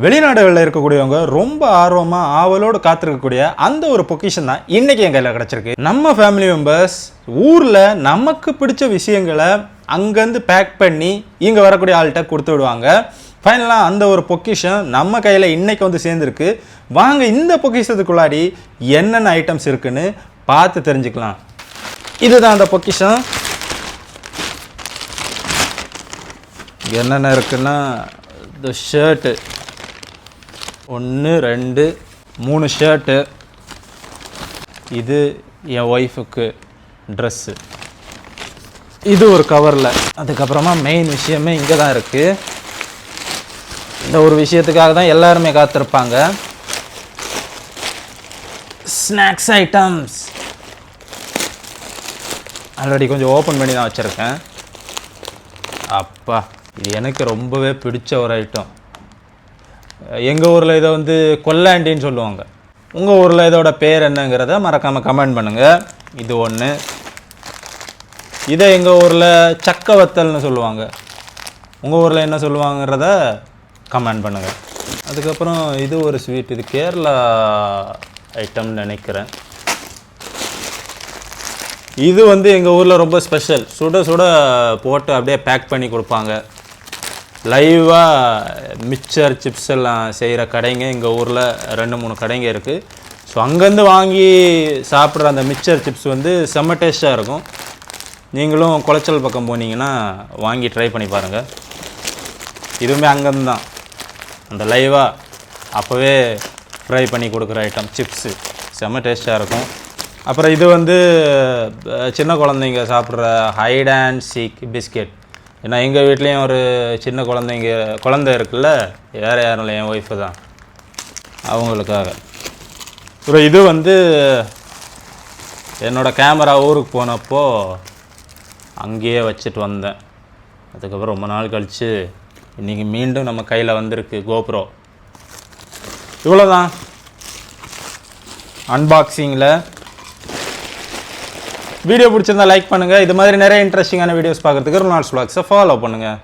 வெளிநாடுகளில் இருக்கக்கூடியவங்க ரொம்ப ஆர்வமாக ஆவலோடு காத்திருக்கக்கூடிய அந்த ஒரு பொக்கிஷன் தான் இன்றைக்கி என் கையில் கிடச்சிருக்கு. நம்ம ஃபேமிலி மெம்பர்ஸ் ஊரில் நமக்கு பிடிச்ச விஷயங்களை அங்கேருந்து பேக் பண்ணி இங்கே வரக்கூடிய ஆள்கிட்ட கொடுத்து விடுவாங்க. ஃபைனலாக அந்த ஒரு பொக்கிஷன் நம்ம கையில் இன்றைக்கி வந்து சேர்ந்துருக்கு. வாங்க இந்த பொக்கிஷத்துக்குள்ளாடி என்னென்ன ஐட்டம்ஸ் இருக்குன்னு பார்த்து தெரிஞ்சுக்கலாம். இதுதான் அந்த பொக்கிஷன். என்னென்ன இருக்குன்னா இந்த ஷர்ட்டு 1 2 3 ஷர்ட்டு, இது என் ஒய்ஃபுக்கு ட்ரெஸ்ஸு, இது ஒரு கவரில். அதுக்கப்புறமா மெயின் விஷயமே இங்கே தான் இருக்குது. இந்த ஒரு விஷயத்துக்காக தான் எல்லாருமே காத்திருப்பாங்க. ஸ்நாக்ஸ் ஐட்டம்ஸ் ஆல்ரெடி கொஞ்சம் ஓப்பன் பண்ணி தான் வச்சுருக்கேன். அப்பா, இது எனக்கு ரொம்பவே பிடிச்ச ஒரு ஐட்டம். எங்கள் ஊரில் இதை வந்து கொல்லாண்டின்னு சொல்லுவாங்க. உங்கள் ஊரில் இதோட பேர் என்னங்கிறத மறக்காமல் கமெண்ட் பண்ணுங்கள். இது ஒன்று. இதை எங்கள் ஊரில் சக்க வத்தல்னு சொல்லுவாங்க. உங்கள் ஊரில் என்ன சொல்லுவாங்கிறத கமெண்ட் பண்ணுங்கள். அதுக்கப்புறம் இது ஒரு ஸ்வீட். இது கேரளா ஐட்டம்னு நினைக்கிறேன். இது வந்து எங்கள் ஊரில் ரொம்ப ஸ்பெஷல். சுட சுட போட்டு அப்படியே பேக் பண்ணி கொடுப்பாங்க. லைவாக மிக்சர் சிப்ஸ் எல்லாம் செய்கிற கடைங்க எங்கள் ஊரில் 2-3 கடைங்க இருக்குது. ஸோ அங்கேருந்து வாங்கி சாப்பிட்ற அந்த மிக்சர் சிப்ஸ் வந்து செம்ம டேஸ்ட்டாக இருக்கும். நீங்களும் குளச்சல் பக்கம் போனீங்கன்னா வாங்கி ட்ரை பண்ணி பாருங்கள். இதுவுமே அங்கேருந்து தான் அந்த லைவாக அப்போவே ஃப்ரை பண்ணி கொடுக்குற ஐட்டம் சிப்ஸு செம்ம டேஸ்ட்டாக இருக்கும். அப்புறம் இது வந்து சின்ன குழந்தைங்க சாப்பிட்ற ஹைட் அண்ட் சீக் பிஸ்கெட். ஏன்னா எங்கள் வீட்லேயும் ஒரு சின்ன குழந்தை இருக்குல்ல, வேறு யாரும் இல்லை, என் ஒய்ஃபு தான், அவங்களுக்காக. அப்புறம் இது வந்து என்னோடய கேமரா ஊருக்கு போனப்போ அங்கேயே வச்சுட்டு வந்தேன். அதுக்கப்புறம் ரொம்ப நாள் கழித்து இன்றைக்கி மீண்டும் நம்ம கையில் வந்திருக்கு கோப்ரோ. இவ்வளோதான் அன்பாக்சிங்கில். வீடியோ பிடிச்சிருந்தா லைக் பண்ணுங்கள். இது மாதிரி நிறைய இன்ட்ரெஸ்டிங்கான வீடியோஸ் பார்க்குறதுக்கு ரோனால்ட்ஸ் vlogsஸை ஃபாலோ பண்ணுங்கள்.